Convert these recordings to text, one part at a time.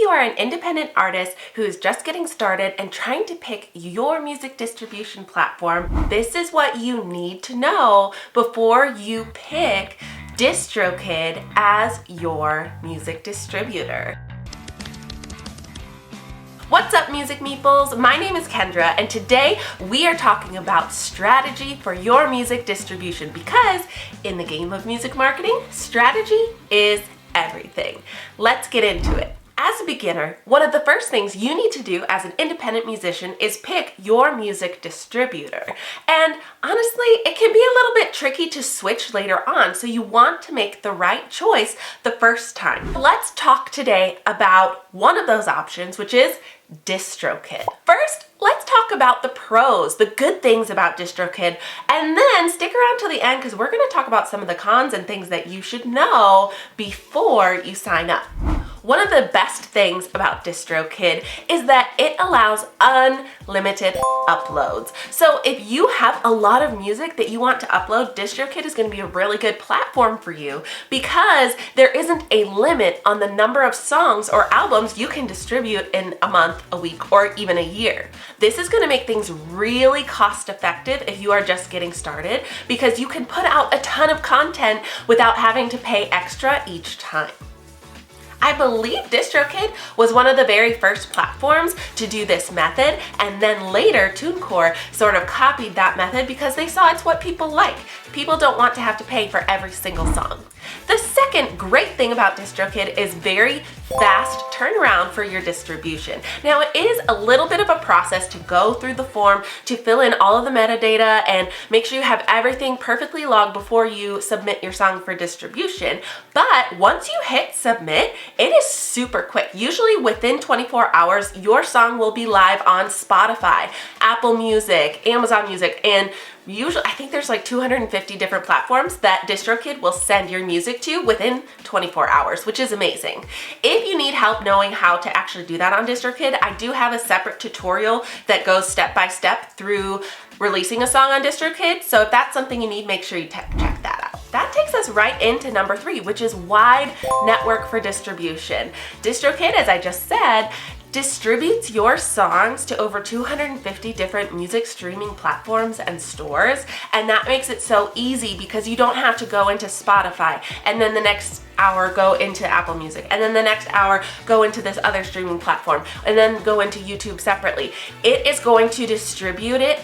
you are an independent artist who is just getting started and trying to pick your music distribution platform, this is what you need to know before you pick DistroKid as your music distributor. What's up, Music Meeples? My name is Kendra, and today we are talking about strategy for your music distribution, because in the game of music marketing, strategy is everything. Let's get into it. As a beginner, one of the first things you need to do as an independent musician is pick your music distributor. And honestly, it can be a little bit tricky to switch later on, so you want to make the right choice the first time. Let's talk today about one of those options, which is DistroKid. First, let's talk about the pros, the good things about DistroKid, and then stick around till the end because we're going to talk about some of the cons and things that you should know before you sign up. One of the best things about DistroKid is that it allows unlimited uploads. So if you have a lot of music that you want to upload, DistroKid is going to be a really good platform for you because there isn't a limit on the number of songs or albums you can distribute in a month, a week, or even a year. This is going to make things really cost effective if you are just getting started, because you can put out a ton of content without having to pay extra each time. I believe DistroKid was one of the very first platforms to do this method, and then later TuneCore sort of copied that method because they saw it's what people like. People don't want to have to pay for every single song. The second great thing about DistroKid is very fast turnaround for your distribution. Now, it is a little bit of a process to go through the form to fill in all of the metadata and make sure you have everything perfectly logged before you submit your song for distribution. But once you hit submit, it is super quick. Usually within 24 hours, your song will be live on Spotify, Apple Music, Amazon Music, and usually, I think there's like 250 different platforms that DistroKid will send your music to within 24 hours, which is amazing. If you need help knowing how to actually do that on DistroKid, I do have a separate tutorial that goes step by step through releasing a song on DistroKid. So if that's something you need, make sure you check that out. That takes us right into number 3, which is wide network for distribution. DistroKid, as I just said, distributes your songs to over 250 different music streaming platforms and stores, and that makes it so easy because you don't have to go into Spotify and then the next hour go into Apple Music and then the next hour go into this other streaming platform and then go into YouTube separately. It is going to distribute it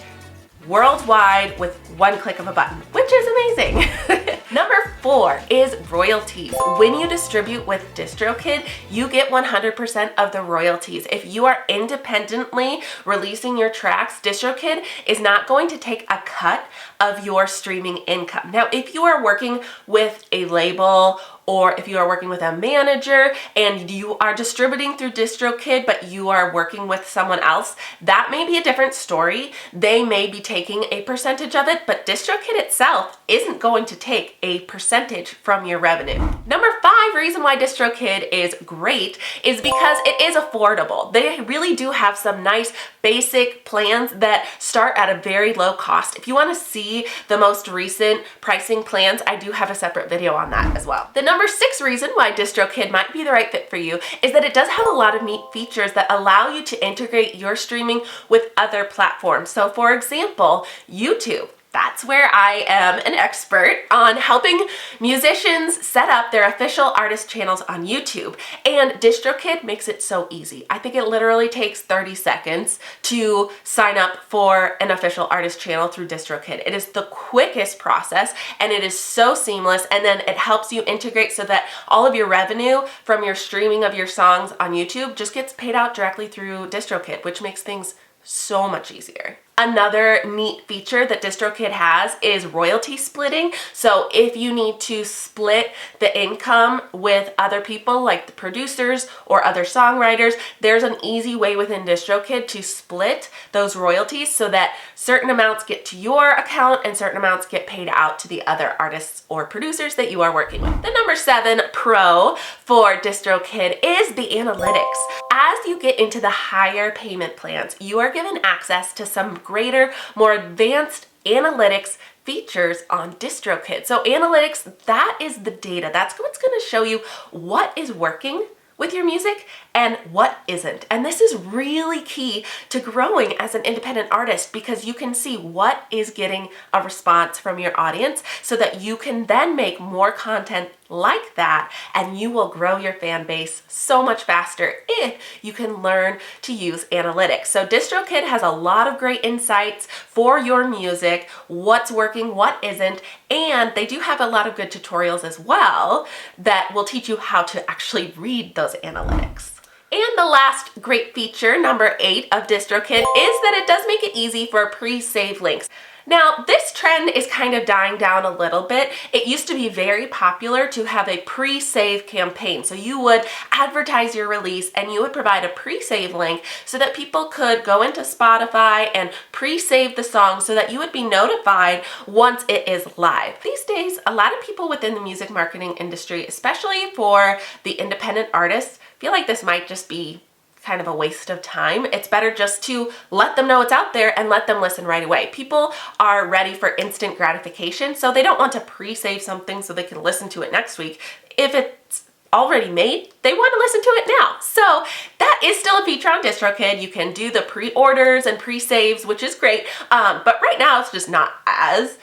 worldwide with one click of a button, which is amazing. Number 4 is royalties. When you distribute with DistroKid, you get 100% of the royalties. If you are independently releasing your tracks, DistroKid is not going to take a cut of your streaming income. Now, if you are working with a label or if you are working with a manager and you are distributing through DistroKid, but you are working with someone else, that may be a different story. They may be taking a percentage of it, but DistroKid itself isn't going to take a percentage from your revenue. Number 5 reason why DistroKid is great is because it is affordable. They really do have some nice basic plans that start at a very low cost. If you want to see the most recent pricing plans, I do have a separate video on that as well. The number 6 reason why DistroKid might be the right fit for you is that it does have a lot of neat features that allow you to integrate your streaming with other platforms. So for example, YouTube. That's where I am an expert on helping musicians set up their official artist channels on YouTube. And DistroKid makes it so easy. I think it literally takes 30 seconds to sign up for an official artist channel through DistroKid. It is the quickest process and it is so seamless, and then it helps you integrate so that all of your revenue from your streaming of your songs on YouTube just gets paid out directly through DistroKid, which makes things so much easier. Another neat feature that DistroKid has is royalty splitting. So if you need to split the income with other people like the producers or other songwriters, there's an easy way within DistroKid to split those royalties so that certain amounts get to your account and certain amounts get paid out to the other artists or producers that you are working with. The number 7 pro for DistroKid is the analytics. As you get into the higher payment plans, you are given access to some greater, more advanced analytics features on DistroKid. So analytics, that is the data. That's what's going to show you what is working with your music and what isn't. And this is really key to growing as an independent artist because you can see what is getting a response from your audience so that you can then make more content like that, and you will grow your fan base so much faster if you can learn to use analytics. So DistroKid has a lot of great insights for your music, what's working, what isn't, and they do have a lot of good tutorials as well that will teach you how to actually read those analytics. And the last great feature, number 8 of DistroKid, is that it does make it easy for pre-save links. Now, this trend is kind of dying down a little bit. It used to be very popular to have a pre-save campaign. So you would advertise your release and you would provide a pre-save link so that people could go into Spotify and pre-save the song so that you would be notified once it is live. These days, a lot of people within the music marketing industry, especially for the independent artists, feel like this might just be kind of a waste of time. It's better just to let them know it's out there and let them listen right away. People are ready for instant gratification, so they don't want to pre-save something so they can listen to it next week. If it's already made, they want to listen to it now. So that is still a feature on DistroKid. You can do the pre-orders and pre-saves, which is great, but right now it's just not as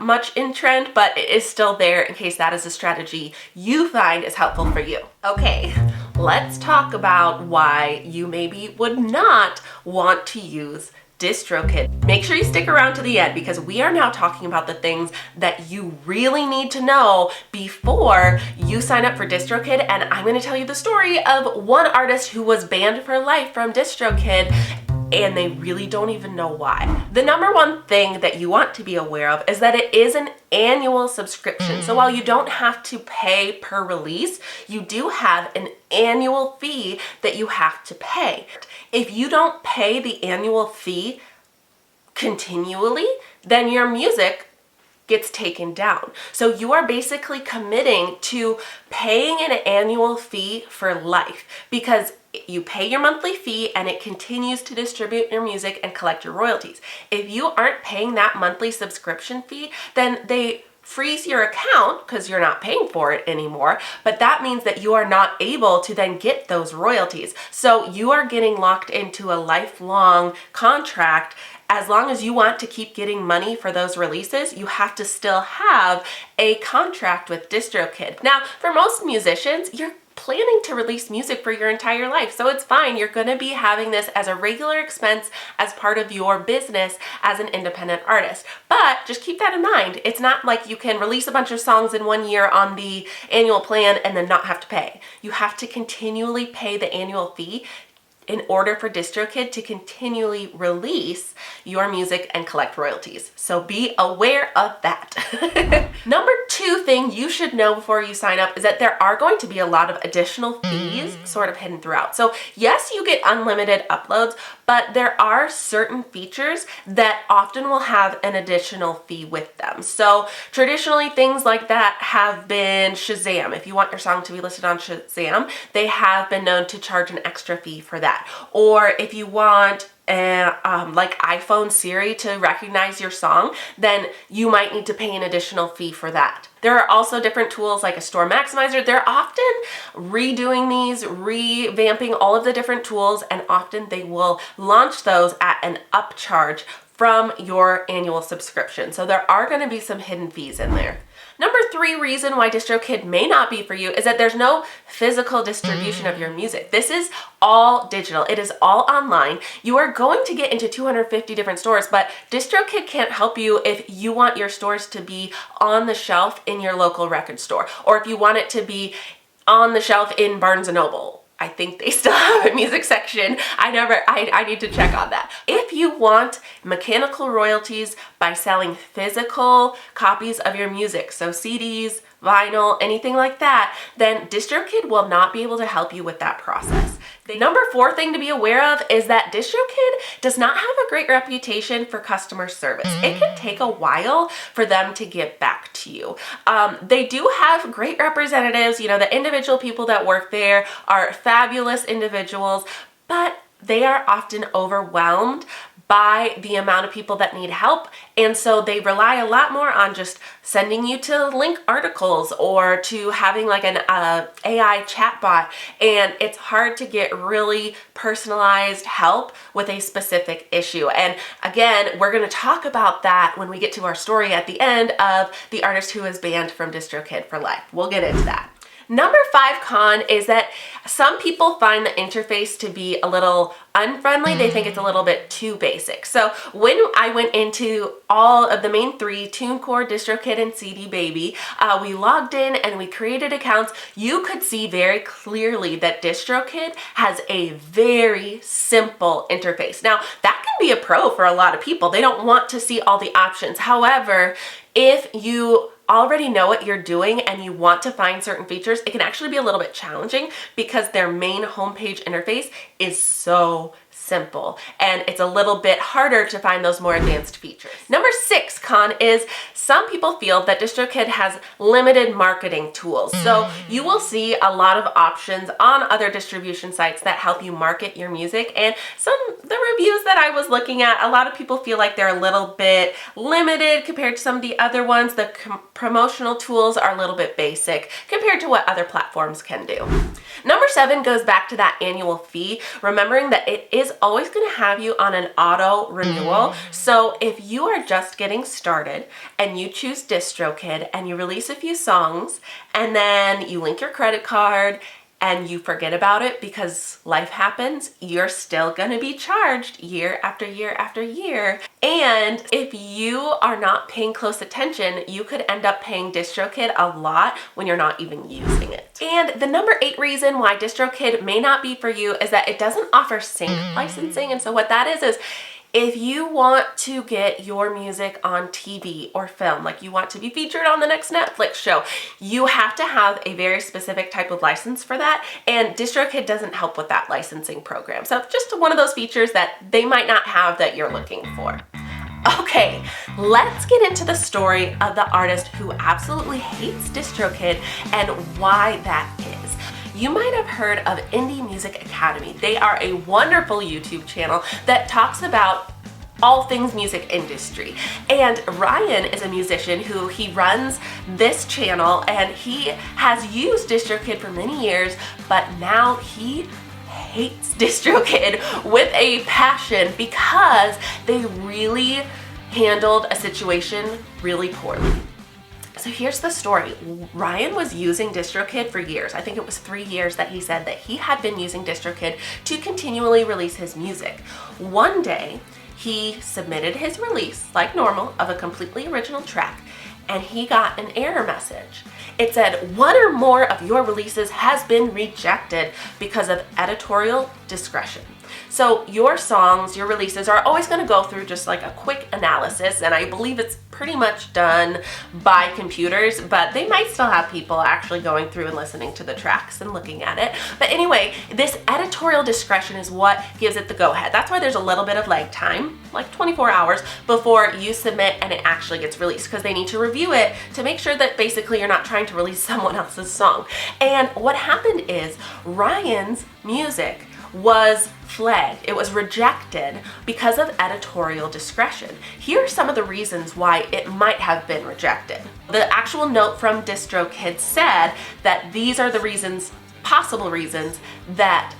much in trend, but it is still there in case that is a strategy you find is helpful for you. Okay, let's talk about why you maybe would not want to use DistroKid. Make sure you stick around to the end because we are now talking about the things that you really need to know before you sign up for DistroKid, and I'm going to tell you the story of one artist who was banned for life from DistroKid and they really don't even know why. The number one thing that you want to be aware of is that it is an annual subscription. So while you don't have to pay per release, you do have an annual fee that you have to pay. If you don't pay the annual fee continually, then your music gets taken down. So you are basically committing to paying an annual fee for life because you pay your monthly fee and it continues to distribute your music and collect your royalties. If you aren't paying that monthly subscription fee, then they freeze your account because you're not paying for it anymore, but that means that you are not able to then get those royalties. So you are getting locked into a lifelong contract. As long as you want to keep getting money for those releases, you have to still have a contract with DistroKid. Now, for most musicians, you're planning to release music for your entire life, so it's fine. You're going to be having this as a regular expense as part of your business as an independent artist. But just keep that in mind. It's not like you can release a bunch of songs in 1 year on the annual plan and then not have to pay. You have to continually pay the annual fee in order for DistroKid to continually release your music and collect royalties. So be aware of that. Number 2 thing you should know before you sign up is that there are going to be a lot of additional fees sort of hidden throughout. So yes, you get unlimited uploads, but there are certain features that often will have an additional fee with them. So traditionally things like that have been Shazam. If you want your song to be listed on Shazam, they have been known to charge an extra fee for that. Or if you want like iPhone Siri to recognize your song, then you might need to pay an additional fee for that. There are also different tools like a store maximizer. They're often redoing these, revamping all of the different tools, and often they will launch those at an upcharge from your annual subscription. So there are going to be some hidden fees in there. Number 3 reason why DistroKid may not be for you is that there's no physical distribution of your music. This is all digital. It is all online. You are going to get into 250 different stores, but DistroKid can't help you if you want your stores to be on the shelf in your local record store, or if you want it to be on the shelf in Barnes & Noble. I think they still have a music section. I need to check on that. If you want mechanical royalties by selling physical copies of your music, so CDs, vinyl, anything like that, then DistroKid will not be able to help you with that process. The number 4 thing to be aware of is that DistroKid does not have a great reputation for customer service. It can take a while for them to get back to you. They do have great representatives. You know, the individual people that work there are fabulous individuals, but they are often overwhelmed by the amount of people that need help. And so they rely a lot more on just sending you to link articles or to having like an AI chatbot. And it's hard to get really personalized help with a specific issue. And again, we're going to talk about that when we get to our story at the end of the artist who is banned from DistroKid for life. We'll get into that. Number 5 con is that some people find the interface to be a little unfriendly. They think it's a little bit too basic. So when I went into all of the main 3, TuneCore, DistroKid, and CD Baby, we logged in and we created accounts. You could see very clearly that DistroKid has a very simple interface. Now, that can be a pro for a lot of people. They don't want to see all the options. However, if you already know what you're doing and you want to find certain features, it can actually be a little bit challenging because their main homepage interface is so simple and it's a little bit harder to find those more advanced features. Number 6 con is some people feel that DistroKid has limited marketing tools. So you will see a lot of options on other distribution sites that help you market your music, and the reviews that I was looking at, a lot of people feel like they're a little bit limited compared to some of the other ones. The promotional tools are a little bit basic compared to what other platforms can do. Number 7 goes back to that annual fee, remembering that it is always going to have you on an auto renewal. So if you are just getting started and you choose DistroKid and you release a few songs and then you link your credit card and you forget about it because life happens, you're still going to be charged year after year after year. And if you are not paying close attention, you could end up paying DistroKid a lot when you're not even using it. And the number 8 reason why DistroKid may not be for you is that it doesn't offer sync licensing. And so what that is if you want to get your music on TV or film, like you want to be featured on the next Netflix show, you have to have a very specific type of license for that, and DistroKid doesn't help with that licensing program. So just one of those features that they might not have that you're looking for. Okay, let's get into the story of the artist who absolutely hates DistroKid and why that is. You might have heard of Indie Music Academy. They are a wonderful YouTube channel that talks about all things music industry. And Ryan is a musician who he runs this channel, and he has used DistroKid for many years, but now he hates DistroKid with a passion because they really handled a situation really poorly. So here's the story. Ryan was using DistroKid for years. I think it was 3 years that he said that he had been using DistroKid to continually release his music. One day, he submitted his release, like normal, of a completely original track, and he got an error message. It said, one or more of your releases has been rejected because of editorial discretion. So your songs, your releases are always going to go through just like a quick analysis, and I believe it's pretty much done by computers, but they might still have people actually going through and listening to the tracks and looking at it. But anyway, this editorial discretion is what gives it the go-ahead. That's why there's a little bit of lag time, like 24 hours before you submit and it actually gets released, because they need to review it to make sure that basically you're not trying to release someone else's song. And what happened is Ryan's music was flagged. It was rejected because of editorial discretion. Here are some of the reasons why it might have been rejected. The actual note from DistroKid said that these are the reasons, possible reasons, that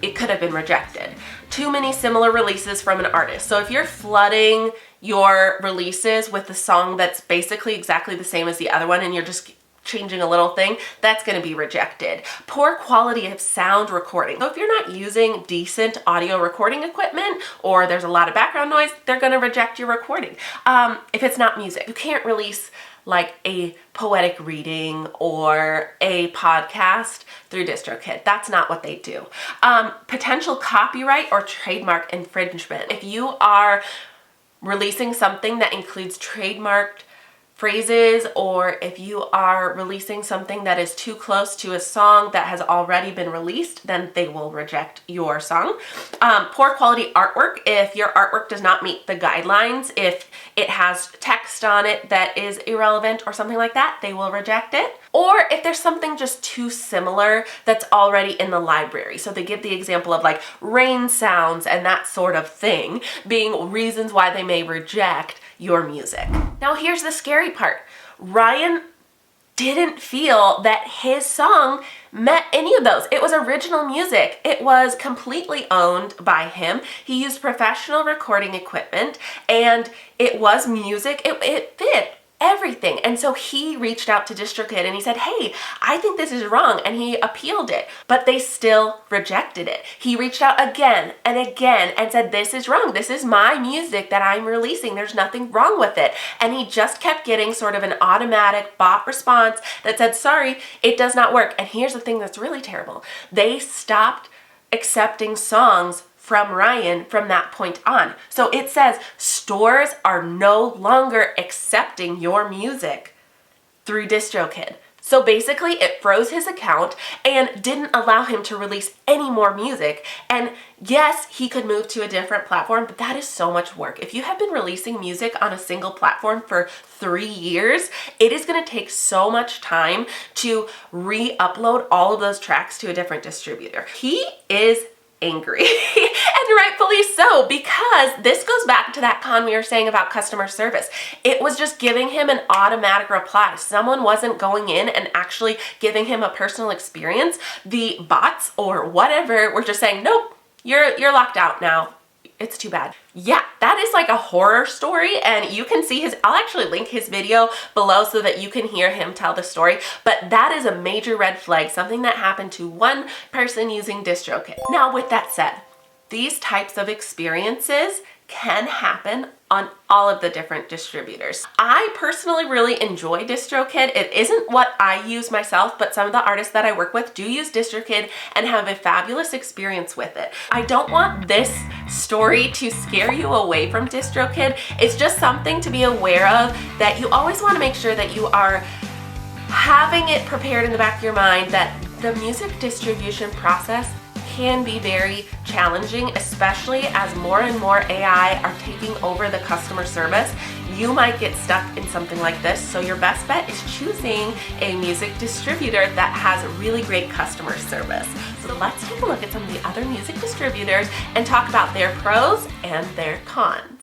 it could have been rejected. Too many similar releases from an artist. So if you're flooding your releases with a song that's basically exactly the same as the other one and you're just changing a little thing, that's going to be rejected. Poor quality of sound recording. So if you're not using decent audio recording equipment or there's a lot of background noise, they're going to reject your recording. If it's not music, you can't release like a poetic reading or a podcast through DistroKid. That's not what they do. Potential copyright or trademark infringement. If you are releasing something that includes trademarked phrases, or if you are releasing something that is too close to a song that has already been released, then they will reject your song. Poor quality artwork. If your artwork does not meet the guidelines, if it has text on it that is irrelevant or something like that, they will reject it. Or if there's something just too similar that's already in the library. So they give the example of like rain sounds and that sort of thing being reasons why they may reject your music. Now here's the scary part. Ryan didn't feel that his song met any of those. It was original music. It was completely owned by him. He used professional recording equipment and it was music. It fit everything. And so he reached out to DistroKid and he said, hey, I think this is wrong. And he appealed it, but they still rejected it. He reached out again and again and said, this is wrong. This is my music that I'm releasing. There's nothing wrong with it. And he just kept getting sort of an automatic bot response that said, sorry, it does not work. And here's the thing that's really terrible. They stopped accepting songs from Ryan from that point on. So it says stores are no longer accepting your music through DistroKid. So basically it froze his account and didn't allow him to release any more music. And yes, he could move to a different platform, but that is so much work. If you have been releasing music on a single platform for 3 years, it is going to take so much time to re-upload all of those tracks to a different distributor. He is angry and rightfully so, because this goes back to that con we were saying about customer service. It was just giving him an automatic reply. Someone wasn't going in and actually giving him a personal experience. The bots or whatever were just saying, nope, you're locked out now. It's too bad. Yeah, that is like a horror story, and you can see I'll actually link his video below so that you can hear him tell the story, but that is a major red flag, something that happened to one person using DistroKid. Now, with that said, these types of experiences can happen on all of the different distributors. I personally really enjoy DistroKid. It isn't what I use myself, but some of the artists that I work with do use DistroKid and have a fabulous experience with it. I don't want this story to scare you away from DistroKid. It's just something to be aware of, that you always want to make sure that you are having it prepared in the back of your mind that the music distribution process can be very challenging, especially as more and more AI are taking over the customer service. You might get stuck in something like this, so your best bet is choosing a music distributor that has really great customer service. So let's take a look at some of the other music distributors and talk about their pros and their cons.